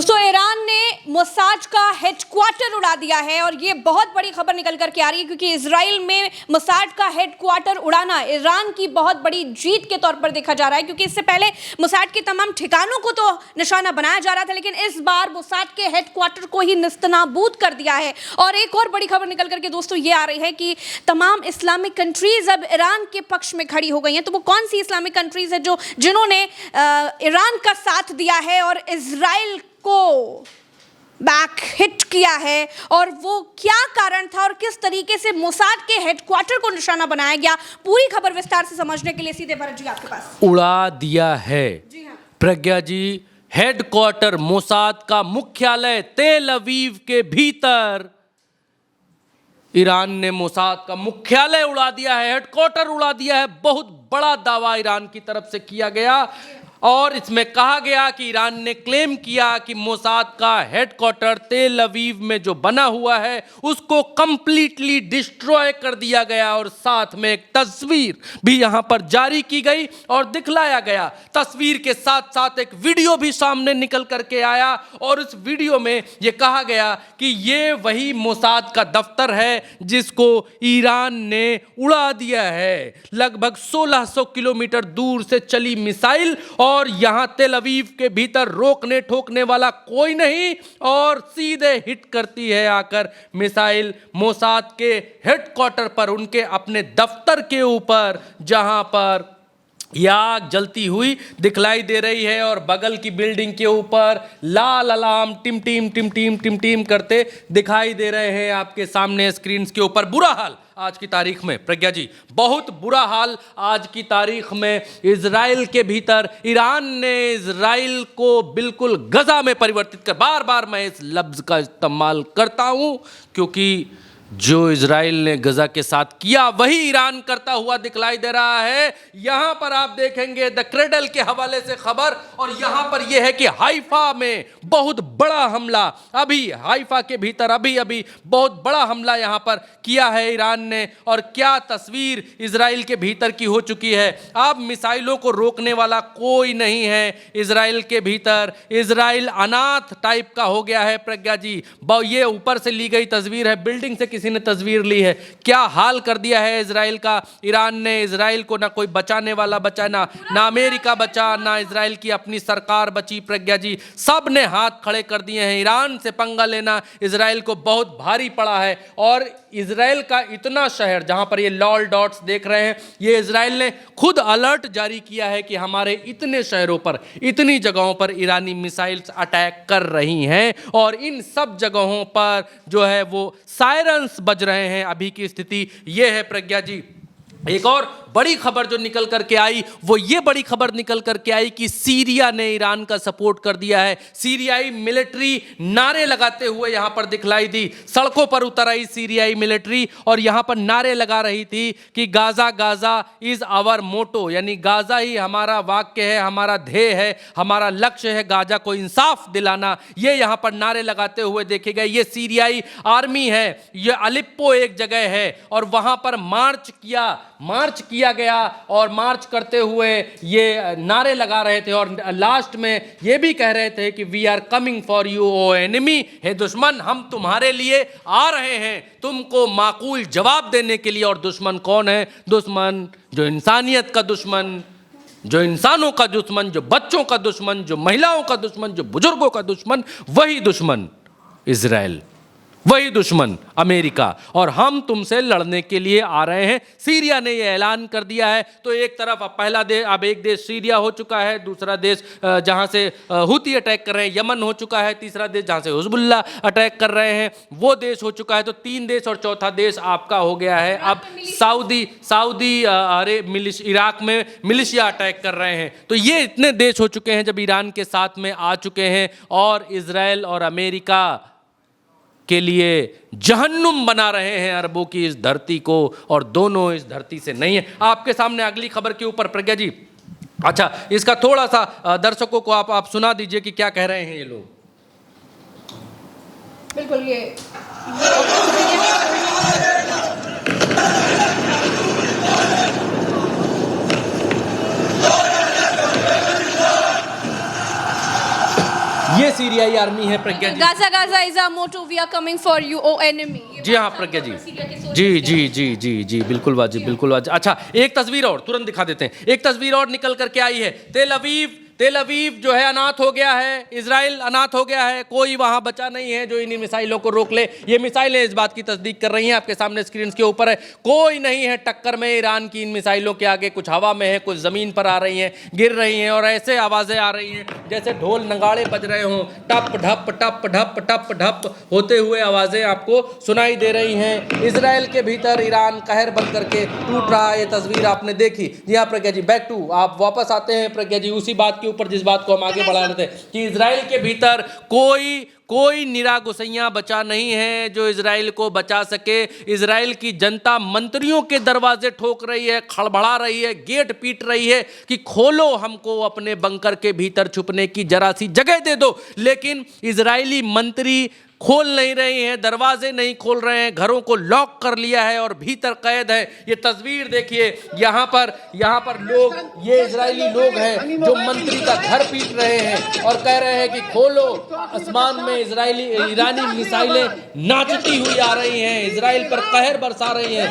दोस्तों, ईरान ने मोसाद का हेडक्वार्टर उड़ा दिया है और ये बहुत बड़ी खबर निकल कर के आ रही है क्योंकि इजराइल में मोसाद का हेडक्वार्टर उड़ाना ईरान की बहुत बड़ी जीत के तौर पर देखा जा रहा है। क्योंकि इससे पहले मोसाद के तमाम ठिकानों को तो निशाना बनाया जा रहा था, लेकिन इस बार मोसाद के हेडक्वार्टर को ही निस्तनाबूद कर दिया है। और एक और बड़ी खबर निकल करके दोस्तों ये आ रही है कि तमाम इस्लामिक कंट्रीज अब ईरान के पक्ष में खड़ी हो गई हैं। तो वो कौन सी इस्लामिक कंट्रीज है जिन्होंने ईरान का साथ दिया है और इजराइल को बैक हिट किया है, और वो क्या कारण था और किस तरीके से मोसाद के हेडक्वार्टर को निशाना बनाया गया, पूरी खबर विस्तार से समझने के लिए सीधे भरत जी आपके पास। उड़ा दिया है जी हाँ। प्रज्ञा जी, हेडक्वार्टर मोसाद का मुख्यालय तेल अवीव के भीतर ईरान ने मोसाद का मुख्यालय उड़ा दिया है, हेडक्वार्टर उड़ा दिया है। बहुत बड़ा दावा ईरान की तरफ से किया गया और इसमें कहा गया कि ईरान ने क्लेम किया कि मोसाद का हेडक्वार्टर तेल अवीव में जो बना हुआ है उसको कंप्लीटली डिस्ट्रॉय कर दिया गया और साथ में एक तस्वीर भी यहां पर जारी की गई और दिखलाया गया। तस्वीर के साथ साथ एक वीडियो भी सामने निकल करके आया और उस वीडियो में यह कहा गया कि ये वही मोसाद का दफ्तर है जिसको ईरान ने उड़ा दिया है। लगभग 1600 किलोमीटर दूर से चली मिसाइल और यहां तेल अवीव के भीतर रोकने ठोकने वाला कोई नहीं और सीधे हिट करती है आकर मिसाइल मोसाद के हेडक्वार्टर पर, उनके अपने दफ्तर के ऊपर, जहां पर आग जलती हुई दिखलाई दे रही है और बगल की बिल्डिंग के ऊपर लाल अलार्म टिम टिम करते दिखाई दे रहे हैं आपके सामने स्क्रीन के ऊपर। बुरा हाल आज की तारीख में प्रज्ञा जी, बहुत बुरा हाल आज की तारीख में इजराइल के भीतर। ईरान ने इजराइल को बिल्कुल गजा में परिवर्तित कर, बार बार मैं इस लफ्ज का इस्तेमाल करता हूं क्योंकि जो इजराइल ने गजा के साथ किया वही ईरान करता हुआ दिखलाई दे रहा है। यहां पर आप देखेंगे द क्रेडल के हवाले से खबर, और यहां पर यह है कि हाइफा में बहुत बड़ा हमला, अभी हाइफा के भीतर अभी बहुत बड़ा हमला यहां पर किया है ईरान ने। और क्या तस्वीर इजराइल के भीतर की हो चुकी है। अब मिसाइलों को रोकने वाला कोई नहीं है इजराइल के भीतर। इजराइल अनाथ टाइप का हो गया है प्रज्ञा जी। ये ऊपर से ली गई तस्वीर है, बिल्डिंग से किसी ने तस्वीर ली है। क्या हाल कर दिया है इजराइल का। ईरान ने इजराइल को ना कोई बचाने वाला बचा, ना अमेरिका बचा, ना इजराइल की अपनी सरकार बची प्रज्ञा जी। सब ने हाथ खड़े कर दिए हैं। ईरान से पंगा लेना इजराइल को बहुत भारी पड़ा है और इजराइल का इतना शहर जहां पर ये लाल डॉट्स देख रहे हैं, ये इजराइल ने खुद अलर्ट जारी किया है कि हमारे इतने शहरों पर, इतनी जगहों पर ईरानी मिसाइल्स अटैक कर रही हैं और इन सब जगहों पर जो है वो सायरन्स बज रहे हैं। अभी की स्थिति ये है प्रज्ञा जी। एक और बड़ी खबर जो निकल करके आई वो ये बड़ी खबर निकल करके आई कि सीरिया ने ईरान का सपोर्ट कर दिया है। सीरियाई मिलिट्री नारे लगाते हुए यहां पर दिखलाई दी, सड़कों पर उतर आई सीरियाई मिलिट्री और यहां पर नारे लगा रही थी कि Gaza Gaza is our motto, यानी गाजा ही हमारा वाक्य है, हमारा ध्येय है, हमारा लक्ष्य है गाजा को इंसाफ दिलाना। ये यहां पर नारे लगाते हुए देखे गए। ये सीरियाई आर्मी है, ये अलिप्पो एक जगह है और वहां पर मार्च किया गया और मार्च करते हुए ये नारे लगा रहे थे और लास्ट में ये भी कह रहे थे कि we are coming for you O enemy, हे दुश्मन हम तुम्हारे लिए आ रहे हैं तुमको माकूल जवाब देने के लिए। और दुश्मन कौन है। दुश्मन जो इंसानियत का दुश्मन, जो इंसानों का दुश्मन, जो बच्चों का दुश्मन, जो महिलाओं का दुश्मन, जो बुजुर्गों का दुश्मन, वही दुश्मन इजराइल, वही दुश्मन अमेरिका। और हम तुमसे लड़ने के लिए आ रहे हैं। सीरिया ने यह ऐलान कर दिया है। तो एक तरफ अब एक देश सीरिया हो चुका है, दूसरा देश जहां से हुती अटैक कर रहे हैं यमन हो चुका है, तीसरा देश जहां से हिजबुल्ला अटैक कर रहे हैं वो देश हो चुका है। तो 3 देश और चौथा देश आपका हो गया है अब सऊदी इराक में मिलिशिया अटैक कर रहे हैं। तो ये इतने देश हो चुके हैं जब ईरान के साथ में आ चुके हैं और इजराइल और अमेरिका के लिए जहन्नुम बना रहे हैं अरबों की इस धरती को, और दोनों इस धरती से नहीं है। आपके सामने अगली खबर के ऊपर प्रज्ञा जी, अच्छा इसका थोड़ा सा दर्शकों को आप सुना दीजिए कि क्या कह रहे हैं ये लोग। बिल्कुल ये सीरियाई आर्मी है प्रज्ञा जी। Gaza is our motto. We are coming for you, O enemy. जी हाँ प्रज्ञा जी, जी बिल्कुल वाजिब, बिल्कुल वाजिब। अच्छा, एक तस्वीर और तुरंत दिखा देते हैं। एक तस्वीर और निकल करके आई है। तेल अवीव जो है अनाथ हो गया है, इजराइल अनाथ हो गया है, कोई वहां बचा नहीं है जो इन मिसाइलों को रोक ले। ये मिसाइलें इस बात की तस्दीक कर रही हैं, आपके सामने स्क्रीन के ऊपर है। कोई नहीं है टक्कर में ईरान की इन मिसाइलों के आगे। कुछ हवा में है, कुछ जमीन पर आ रही हैं, गिर रही हैं, और ऐसे आवाजें आ रही हैं जैसे ढोल नगाड़े बज रहे हों। टप ढप टप ढप टप ढप होते हुए आवाजें आपको सुनाई दे रही हैं। इजराइल के भीतर ईरान कहर बन करके टूट रहा है। ये तस्वीर आपने देखी। जी हाँ प्रज्ञा जी, बैक टू आप वापस आते हैं प्रज्ञा जी उसी बात के ऊपर जिस बात को हम आगे बढ़ा रहे थे कि इजराइल के भीतर कोई निरागुसैयां बचा नहीं है जो इजराइल को बचा सके। इजराइल की जनता मंत्रियों के दरवाजे ठोक रही है, खड़बड़ा रही है, गेट पीट रही है कि खोलो, हमको अपने बंकर के भीतर छुपने की जरा सी जगह दे दो। लेकिन इजरायली मंत्री खोल नहीं रहे हैं, दरवाजे नहीं खोल रहे हैं, घरों को लॉक कर लिया है और भीतर कैद है। ये तस्वीर देखिए, यहाँ पर लोग, ये इजरायली लोग हैं जो मंत्री का घर पीट रहे हैं और कह रहे हैं कि खोलो। आसमान में ईरानी मिसाइलें नाचती हुई आ रही हैं, इजराइल पर कहर बरसा रही हैं।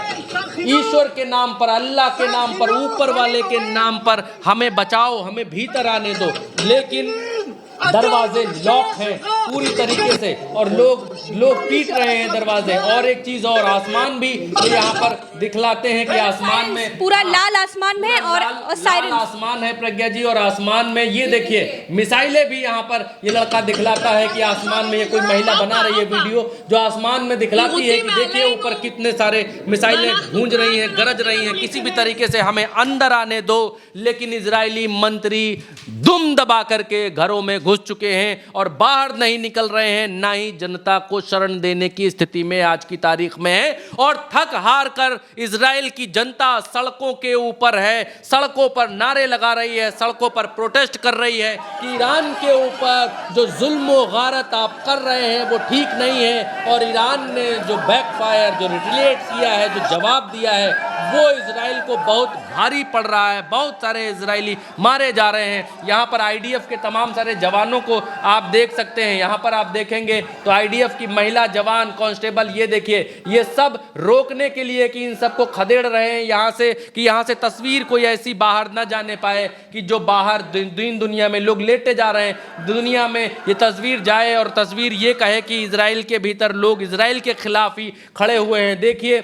ईश्वर के नाम पर, अल्लाह के नाम पर, ऊपर वाले के नाम पर हमें बचाओ, हमें भीतर आने दो। लेकिन दरवाजे लॉक हैं पूरी तरीके से और लोग पीट रहे हैं दरवाजे। और एक चीज और, आसमान भी यहाँ पर दिखलाते हैं कि आसमान में पूरा लाल आसमान में और साइरन आसमान है प्रज्ञा जी। और आसमान में ये देखिए मिसाइलें भी यहाँ पर ये लड़का दिखलाता है कि आसमान में ये कोई महिला बना रही है वीडियो जो आसमान में दिखलाती है कि देखिए ऊपर कितने सारे मिसाइलें गूंज रही हैं, गरज रही हैं, किसी भी तरीके से हमें अंदर आने दो। लेकिन इजरायली मंत्री दुम दबा करके घरों में घुस चुके हैं और बाहर नहीं निकल रहे हैं, ना ही जनता को शरण देने की स्थिति में आज की तारीख में है। और थक हार कर इजराइल की जनता सड़कों के ऊपर है, सड़कों पर नारे लगा रही है, सड़कों पर प्रोटेस्ट कर रही है कि ईरान के ऊपर जो जुल्म व गारत आप कर रहे हैं वो ठीक नहीं है। और ईरान ने जो बैकफायर, जो रिटेलिएट किया है, जो जवाब दिया है, वो इजराइल को बहुत भारी पड़ रहा है। बहुत सारे इजरायली मारे जा रहे हैं। यहाँ पर आईडीएफ के तमाम सारे जवानों को आप देख सकते हैं। यहाँ पर आप देखेंगे तो आईडीएफ की महिला जवान, कांस्टेबल, ये देखिए, ये सब रोकने के लिए कि इन सबको खदेड़ रहे हैं यहाँ से, कि यहाँ से तस्वीर कोई ऐसी बाहर ना जाने पाए कि जो बाहर दीन दुनिया में लोग लेटे जा रहे हैं, दुनिया में ये तस्वीर जाए और तस्वीर ये कहे कि इजराइल के भीतर लोग इजराइल के खिलाफ ही खड़े हुए हैं। देखिए,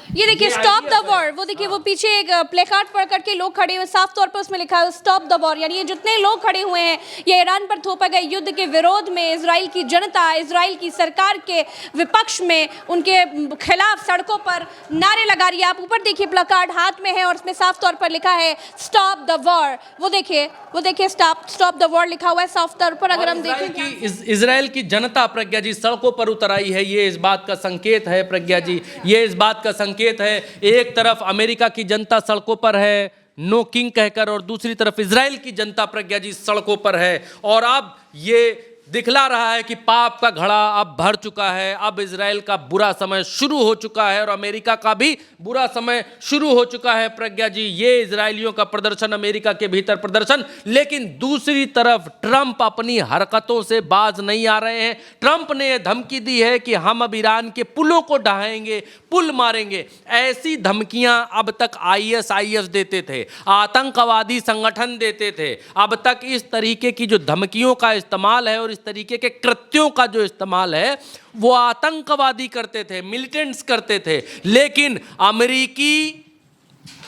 ये देखिए स्टॉप द वॉर, वो देखिए वो पीछे एक प्लेकार्ड पढ़ करके लोग खड़े हुए, साफ तौर पर उसमें लिखा है स्टॉप द वॉर। यानी ये जितने लोग खड़े हुए हैं ये ईरान पर थोपे गए युद्ध के विरोध में, इजराइल की जनता, इजराइल की सरकार के विपक्ष में, उनके खिलाफ सड़कों पर नारे लगा रही है। आप ऊपर देखिए प्लेकार्ड हाथ में है और उसमें साफ तौर पर लिखा है स्टॉप द वॉर। वो देखिए स्टॉप द वॉर लिखा हुआ है साफ तौर पर। अगर हम देखें इजराइल की जनता प्रज्ञा जी सड़कों पर उतर आई है, ये इस बात का संकेत है प्रज्ञा जी, ये इस बात का संकेत है। एक तरफ अमेरिका की जनता सड़कों पर है नो किंग कहकर, और दूसरी तरफ इजराइल की जनता प्रज्ञा जी सड़कों पर है। और अब ये दिखला रहा है कि पाप का घड़ा अब भर चुका है, अब इजराइल का बुरा समय शुरू हो चुका है और अमेरिका का भी बुरा समय शुरू हो चुका है प्रज्ञा जी। ये इजरायलियों का प्रदर्शन, अमेरिका के भीतर प्रदर्शन। लेकिन दूसरी तरफ ट्रंप अपनी हरकतों से बाज नहीं आ रहे हैं। ट्रंप ने यह धमकी दी है कि हम अब ईरान के पुलों को ढहाएंगे, पुल मारेंगे। ऐसी धमकियां अब तक आईएसआईएस देते थे, आतंकवादी संगठन देते थे। अब तक इस तरीके की जो धमकियों का इस्तेमाल है और इस तरीके के कृत्यों का जो इस्तेमाल है वो आतंकवादी करते थे, मिलिटेंट्स करते थे। लेकिन अमेरिकी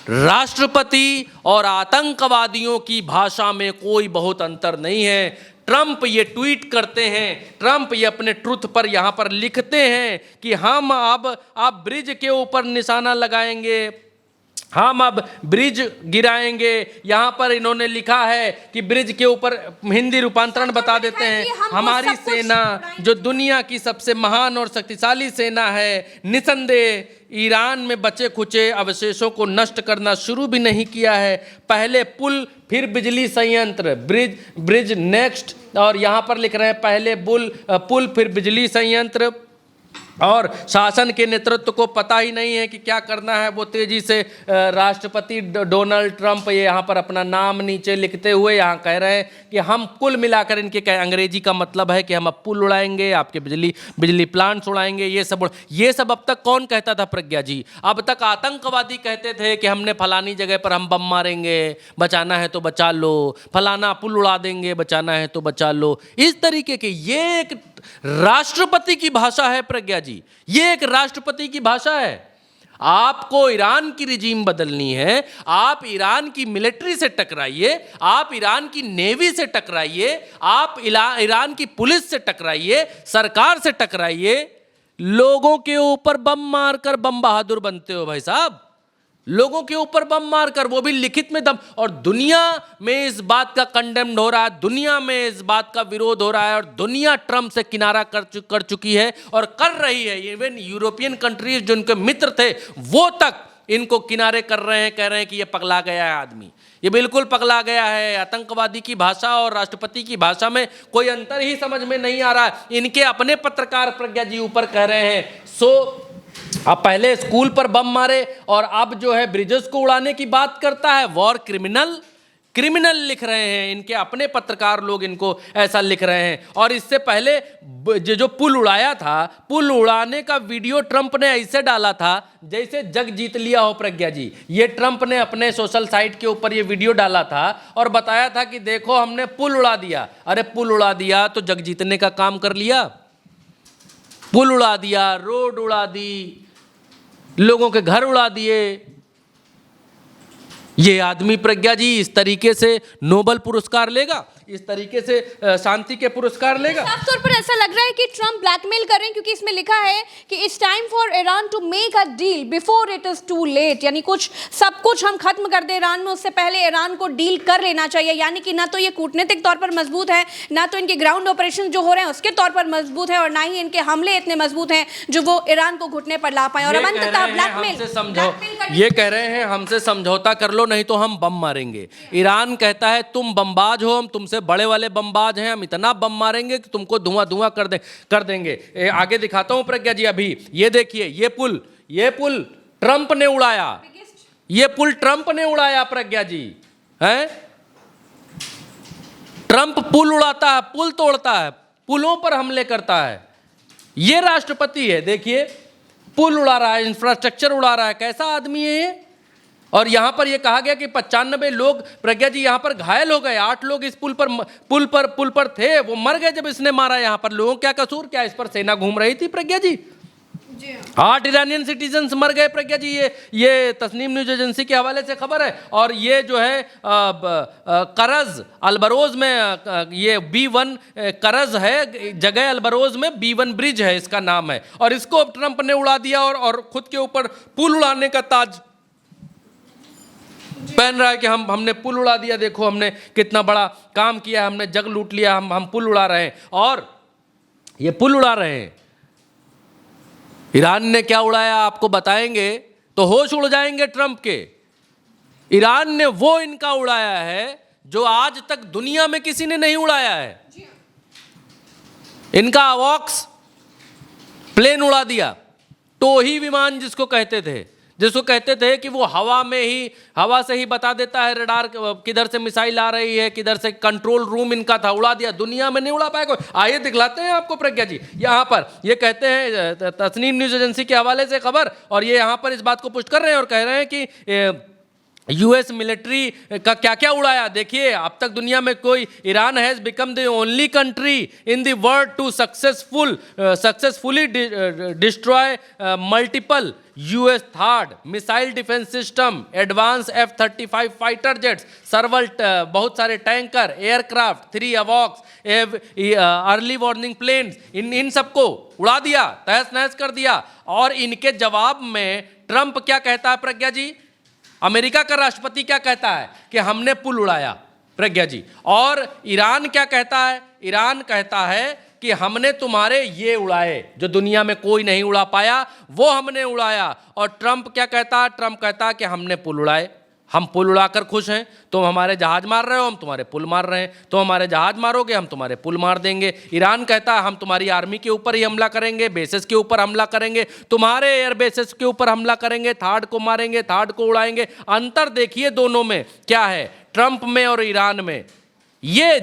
राष्ट्रपति और आतंकवादियों की भाषा में कोई बहुत अंतर नहीं है। ट्रंप ये ट्वीट करते हैं, ट्रंप ये अपने ट्रुथ पर यहाँ पर लिखते हैं कि हम अब ब्रिज के ऊपर निशाना लगाएंगे, हम अब ब्रिज गिराएंगे। यहाँ पर इन्होंने लिखा है कि ब्रिज के ऊपर, हिंदी रूपांतरण बता देते हैं, हमारी सेना जो दुनिया की सबसे महान और शक्तिशाली सेना है, निसंदेह ईरान में बचे खुचे अवशेषों को नष्ट करना शुरू भी नहीं किया है। पहले पुल, फिर बिजली संयंत्र, ब्रिज नेक्स्ट। और यहाँ पर लिख रहे हैं पहले पुल फिर बिजली संयंत्र। और शासन के नेतृत्व को पता ही नहीं है कि क्या करना है। वो तेजी से राष्ट्रपति डोनाल्ड ट्रंप ये यहाँ पर अपना नाम नीचे लिखते हुए यहाँ कह रहे हैं कि हम कुल मिलाकर इनके अंग्रेजी का मतलब है कि हम अब पुल उड़ाएंगे, आपके बिजली प्लांट्स उड़ाएंगे, ये सब अब तक कौन कहता था प्रज्ञा जी? अब तक आतंकवादी कहते थे कि हमने फलानी जगह पर हम बम मारेंगे, बचाना है तो बचा लो, फलाना पुल उड़ा देंगे, बचाना है तो बचा लो। इस तरीके के ये एक राष्ट्रपति की भाषा है प्रज्ञा जी, ये एक राष्ट्रपति की भाषा है। आपको ईरान की रिजीम बदलनी है, आप ईरान की मिलिट्री से टकराइए, आप ईरान की नेवी से टकराइए, आप ईरान की पुलिस से टकराइए, सरकार से टकराइए। लोगों के ऊपर बम मारकर बम बहादुर बनते हो भाई साहब, लोगों के ऊपर बम मारकर, वो भी लिखित में दम। और दुनिया में इस बात का कंडेम्ड हो रहा है, दुनिया में इस बात का विरोध हो रहा है, और दुनिया ट्रंप से किनारा कर चुकी है और कर रही है। इवन यूरोपियन कंट्रीज जो उनके मित्र थे वो तक इनको किनारे कर रहे हैं, कह रहे हैं कि ये पगला गया है आदमी, ये बिल्कुल पगला गया है। आतंकवादी की भाषा और राष्ट्रपति की भाषा में कोई अंतर ही समझ में नहीं आ रहा है। इनके अपने पत्रकार प्रज्ञा जी ऊपर कह रहे हैं अब पहले स्कूल पर बम मारे और अब जो है ब्रिजेस को उड़ाने की बात करता है। वॉर क्रिमिनल लिख रहे हैं इनके अपने पत्रकार लोग, इनको ऐसा लिख रहे हैं। और इससे पहले जो पुल उड़ाया था, पुल उड़ाने का वीडियो ट्रंप ने ऐसे डाला था जैसे जग जीत लिया हो प्रज्ञा जी। ये ट्रंप ने अपने सोशल साइट के ऊपर ये वीडियो डाला था और बताया था कि देखो हमने पुल उड़ा दिया। अरे पुल उड़ा दिया तो जग जीतने का काम कर लिया, पुल उड़ा दिया, रोड उड़ा दी, लोगों के घर उड़ा दिए। ये आदमी प्रज्ञा जी इस तरीके से नोबेल पुरस्कार लेगा, इस तरीके से शांति के पुरस्कार लेगा? साफ तौर पर ऐसा लग रहा है कि ट्रंप ब्लैकमेल कर रहे हैं, क्योंकि इसमें लिखा है कि it's time for Iran to make a deal before it is too late. यानी सब कुछ हम खत्म कर दे ईरान में, उससे पहले ईरान को डील कर लेना चाहिए। यानी कि ना तो ये कूटनीतिक तौर पर मजबूत है, ना तो इनके ग्राउंड ऑपरेशन जो हो रहे हैं उसके तौर पर मजबूत है, और ना ही इनके हमले इतने मजबूत हैं जो वो ईरान को घुटने पर ला पाए। और अब अंततः ब्लैकमेल, ये कह रहे हैं हमसे समझौता कर लो नहीं तो हम बम मारेंगे। ईरान कहता है तुम बमबाज हो, हम तुमसे बड़े वाले बमबाज हैं, हम इतना बम मारेंगे कि तुमको धुआं कर देंगे। आगे दिखाता हूं प्रज्ञा जी। अभी ये देखिए, ये पुल ट्रंप ने उड़ाया, ये पुल ट्रंप ने उड़ाया प्रज्ञा जी, हैं? ट्रंप पुल उड़ाता है, पुल तोड़ता है, पुलों पर हमले करता है। ये राष्ट्रपति है, देखिए पुल उड़ा रहा है, इंफ्रास्ट्रक्चर उड़ा रहा है। कैसा आदमी है ये? और यहां पर यह कहा गया कि 95 लोग प्रज्ञा जी यहां पर घायल हो गए। 8 लोग इस पुल पर थे, वो मर गए जब इसने मारा। यहां पर लोगों क्या कसूर, क्या इस पर सेना घूम रही थी प्रज्ञा जी? 8 ईरानियन सिटीजन्स मर गए प्रज्ञा जी। ये तस्नीम न्यूज एजेंसी के हवाले से खबर है। और ये जो है करज अल्बरोज में, ये B1 करज है जगह, अल्बरोज में B1 ब्रिज है इसका नाम है। और इसको ट्रंप ने उड़ा दिया और खुद के ऊपर पुल उड़ाने का ताज पहन रहा है कि हमने पुल उड़ा दिया, देखो हमने कितना बड़ा काम किया, हमने जग लूट लिया, हम पुल उड़ा रहे हैं। और ये पुल उड़ा रहे हैं। ईरान ने क्या उड़ाया आपको बताएंगे तो होश उड़ जाएंगे ट्रंप के। ईरान ने वो इनका उड़ाया है जो आज तक दुनिया में किसी ने नहीं उड़ाया है। इनका अवॉक्स प्लेन उड़ा दिया, टोही विमान जिसको कहते थे कि वो हवा से ही बता देता है रडार किधर से मिसाइल आ रही है, किधर से। कंट्रोल रूम इनका था, उड़ा दिया। दुनिया में नहीं उड़ा पाया कोई। आइए दिखलाते हैं आपको प्रज्ञा जी। यहाँ पर ये कहते हैं तस्नीम न्यूज एजेंसी के हवाले से खबर, और ये यहाँ पर इस बात को पुष्ट कर रहे हैं और कह रहे हैं कि यूएस मिलिट्री का क्या क्या उड़ाया। देखिए अब तक दुनिया में कोई, Iran has become the only country in the world to successfully destroy multiple US THAAD missile defence system, advance F-35 fighter jets, several बहुत सारे टैंकर, एयरक्राफ्ट, 3 अवॉक्स, अर्ली वार्निंग प्लेन्स, इन सबको उड़ा दिया, तहस नहस कर दिया। और इनके जवाब में ट्रंप क्या कहता है प्रज्ञा जी? अमेरिका का राष्ट्रपति क्या कहता है कि हमने पुल उड़ाया प्रज्ञा जी। और ईरान क्या कहता है? ईरान कहता है कि हमने तुम्हारे ये उड़ाए जो दुनिया में कोई नहीं उड़ा पाया, वो हमने उड़ाया। और ट्रंप क्या कहता है? ट्रंप कहता है कि हमने पुल उड़ाए। हम पुल उड़ाकर खुश हैं, तुम हमारे जहाज मार रहे हो, हम तुम्हारे पुल मार रहे हैं, तुम हमारे जहाज मारोगे, हम तुम्हारे पुल मार देंगे। ईरान कहता है हम तुम्हारी आर्मी के ऊपर ही हमला करेंगे, बेसेस के ऊपर हमला करेंगे, तुम्हारे एयर बेसेस के ऊपर हमला करेंगे, थार्ड को मारेंगे, थार्ड को उड़ाएंगे। अंतर देखिए दोनों में क्या है, ट्रंप में और ईरान में। ये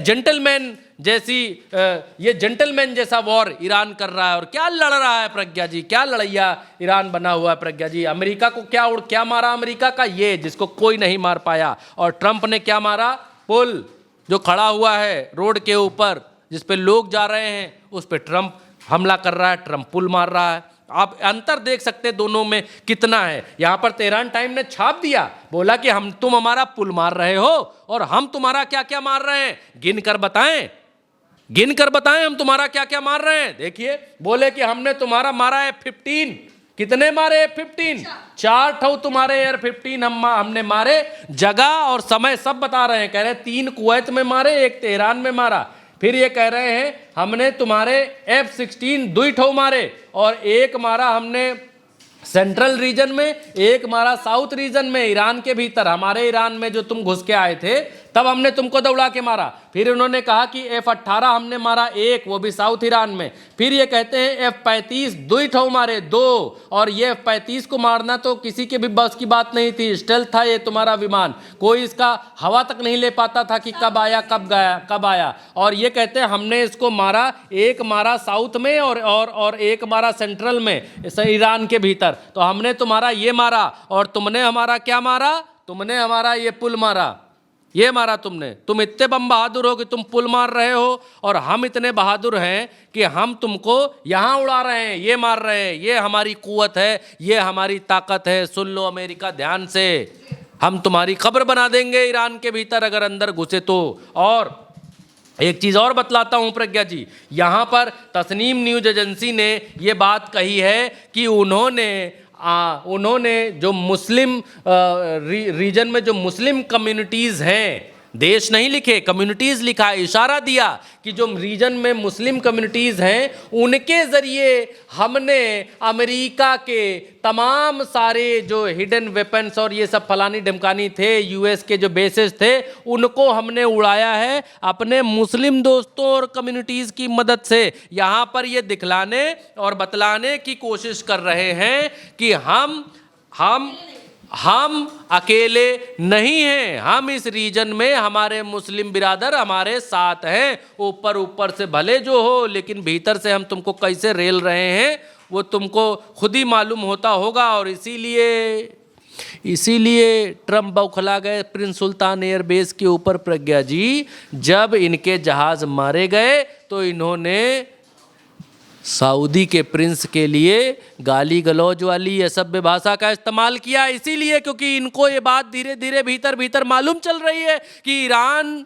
जेंटलमैन जैसा वॉर ईरान कर रहा है। और क्या लड़ रहा है प्रज्ञा जी, क्या लड़ैया ईरान बना हुआ है प्रज्ञा जी। अमेरिका को क्या मारा अमेरिका का, ये जिसको कोई नहीं मार पाया। और ट्रंप ने क्या मारा, पुल जो खड़ा हुआ है रोड के ऊपर जिस पे लोग जा रहे हैं, उस पे ट्रंप हमला कर रहा है, ट्रंप पुल मार रहा है। आप अंतर देख सकते हैं दोनों में कितना है। यहां पर तेहरान टाइम ने छाप दिया, बोला कि तुम हमारा पुल मार रहे हो और हम तुम्हारा क्या क्या मार रहे हैं, गिन कर बताएं हम तुम्हारा क्या क्या मार रहे हैं। देखिए, बोले कि हमने तुम्हारा मारा है F-15। कितने मारे F-15? 4 ठो तुम्हारे एयर 15 हमने मारे। जगह और समय सब बता रहे हैं, कह रहे हैं 3 कुवैत में मारे, 1 तेहरान में मारा। फिर ये कह रहे हैं हमने तुम्हारे F-16 2 ठो मारे और 1 मारा हमने सेंट्रल रीजन में, 1 मारा साउथ रीजन में, ईरान के भीतर। हमारे ईरान में जो तुम घुस के आए थे तब हमने तुमको दौड़ा के मारा। फिर उन्होंने कहा कि F-18 हमने मारा 1, वो भी साउथ ईरान में। फिर ये कहते हैं F-35 2 ठो मारे, 2। और ये F-35 को मारना तो किसी के भी बस की बात नहीं थी, स्टेल्थ था ये तुम्हारा विमान, कोई इसका हवा तक नहीं ले पाता था कि कब आया कब गया कब आया। और ये कहते हैं हमने इसको मारा, 1 मारा साउथ में और 1 मारा सेंट्रल में ईरान के भीतर। तो हमने तुम्हारा ये मारा और तुमने हमारा क्या मारा, तुमने हमारा ये पुल मारा, ये मारा तुमने। तुम इतने बम बहादुर हो कि तुम पुल मार रहे हो और हम इतने बहादुर हैं कि हम तुमको यहाँ उड़ा रहे हैं, ये मार रहे हैं। ये हमारी कुव्वत है, ये हमारी ताकत है। सुन लो अमेरिका ध्यान से, हम तुम्हारी खबर बना देंगे ईरान के भीतर अगर अंदर घुसे तो। और एक चीज़ और बतलाता हूँ प्रज्ञा जी, यहाँ पर तस्नीम न्यूज एजेंसी ने ये बात कही है कि उन्होंने जो मुस्लिम रीजन में जो मुस्लिम कम्युनिटीज़ हैं, देश नहीं लिखे, कम्युनिटीज़ लिखा, इशारा दिया कि जो रीजन में मुस्लिम कम्युनिटीज़ हैं उनके ज़रिए हमने अमेरिका के तमाम सारे जो हिडन वेपन्स और ये सब फलानी ढमकानी थे, यूएस के जो बेसेस थे, उनको हमने उड़ाया है अपने मुस्लिम दोस्तों और कम्युनिटीज़ की मदद से। यहाँ पर ये दिखलाने और बतलाने की कोशिश कर रहे हैं कि हम अकेले नहीं हैं, हम इस रीजन में हमारे मुस्लिम बिरादर हमारे साथ हैं। ऊपर से भले जो हो, लेकिन भीतर से हम तुमको कैसे रेल रहे हैं वो तुमको खुद ही मालूम होता होगा। और इसीलिए ट्रंप बौखला गए प्रिंस सुल्तान एयरबेस के ऊपर प्रज्ञा जी। जब इनके जहाज मारे गए तो इन्होंने सऊदी के प्रिंस के लिए गाली गलौज वाली असभ्य भाषा का इस्तेमाल किया। इसीलिए क्योंकि इनको ये बात धीरे धीरे भीतर मालूम चल रही है कि ईरान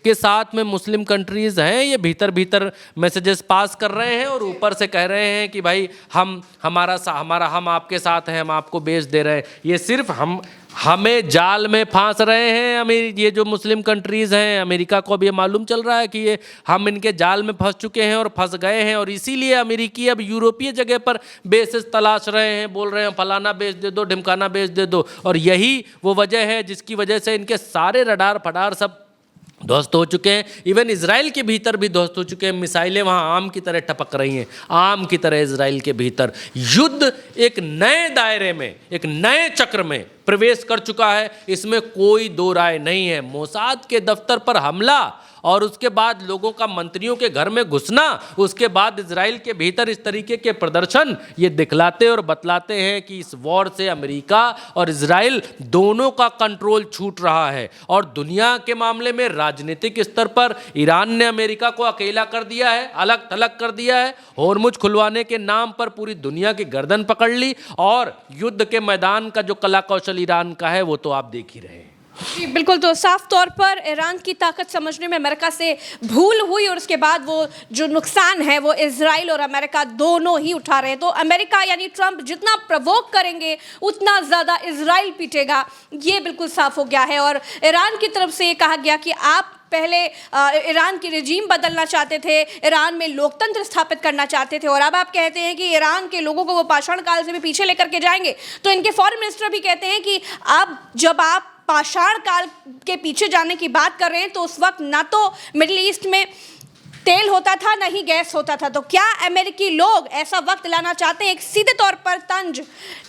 के साथ में मुस्लिम कंट्रीज़ हैं, ये भीतर मैसेजेस पास कर रहे हैं और ऊपर से कह रहे हैं कि भाई हम आपके साथ हैं, हम आपको बेच दे रहे हैं। ये सिर्फ हमें जाल में फांस रहे हैं। ये जो मुस्लिम कंट्रीज़ हैं, अमेरिका को अब ये मालूम चल रहा है कि ये हम इनके जाल में फंस चुके हैं और फंस गए हैं। और इसीलिए अमेरिकी अब यूरोपीय जगह पर बेसिस तलाश रहे हैं, बोल रहे हैं फलाना बेच दे दो, ढिमकाना बेच दे दो। और यही वो वजह है जिसकी वजह से इनके सारे रडार फडार सब ध्वस्त हो चुके हैं। इवन इजराइल के भीतर भी ध्वस्त हो चुके हैं। मिसाइलें वहाँ आम की तरह टपक रही हैं, आम की तरह इजराइल के भीतर। युद्ध एक नए दायरे में, एक नए चक्र में प्रवेश कर चुका है, इसमें कोई दो राय नहीं है। मोसाद के दफ्तर पर हमला और उसके बाद लोगों का मंत्रियों के घर में घुसना, उसके बाद इजराइल के भीतर इस तरीके के प्रदर्शन, ये दिखलाते और बतलाते हैं कि इस वॉर से अमेरिका और इजराइल दोनों का कंट्रोल छूट रहा है। और दुनिया के मामले में राजनीतिक स्तर पर ईरान ने अमेरिका को अकेला कर दिया है, अलग थलग कर दिया है। होर्मुज खुलवाने के नाम पर पूरी दुनिया की गर्दन पकड़ ली। और युद्ध के मैदान का जो कला कौशल ईरान का है वो तो आप देख ही रहे हैं। जी बिल्कुल। तो साफ तौर पर ईरान की ताकत समझने में अमेरिका से भूल हुई और उसके बाद वो जो नुकसान है वो इजराइल और अमेरिका दोनों ही उठा रहे हैं। तो अमेरिका यानी ट्रंप जितना प्रवोक करेंगे उतना ज़्यादा इजराइल पीटेगा, ये बिल्कुल साफ हो गया है। और ईरान की तरफ से ये कहा गया कि आप पहले ईरान की रिजीम बदलना चाहते थे, ईरान में लोकतंत्र स्थापित करना चाहते थे, और अब आप कहते हैं कि ईरान के लोगों को वो पाषाण काल से भी पीछे लेकर के जाएंगे। तो इनके फॉरेन मिनिस्टर भी कहते हैं कि अब जब आप पाषाण काल के पीछे जाने की बात कर रहे हैं, तो उस वक्त ना तो मिडिल ईस्ट में तेल होता था, ना ही गैस होता था। तो क्या अमेरिकी लोग ऐसा वक्त लाना चाहते हैं? एक सीधे तौर पर तंज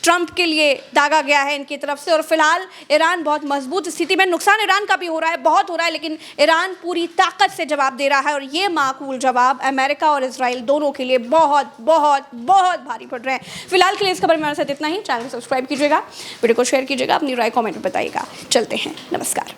ट्रंप के लिए दागा गया है इनकी तरफ से। और फिलहाल ईरान बहुत मजबूत स्थिति में, नुकसान ईरान का भी हो रहा है, बहुत हो रहा है, लेकिन ईरान पूरी ताकत से जवाब दे रहा है। और ये माकूल जवाब अमेरिका और इजराइल दोनों के लिए बहुत बहुत बहुत भारी पड़ रहे हैं। फिलहाल के लिए इस खबर में हमारे साथ इतना ही। चैनल को सब्सक्राइब कीजिएगा, वीडियो को शेयर कीजिएगा, अपनी राय कॉमेंट में बताइएगा। चलते हैं, नमस्कार।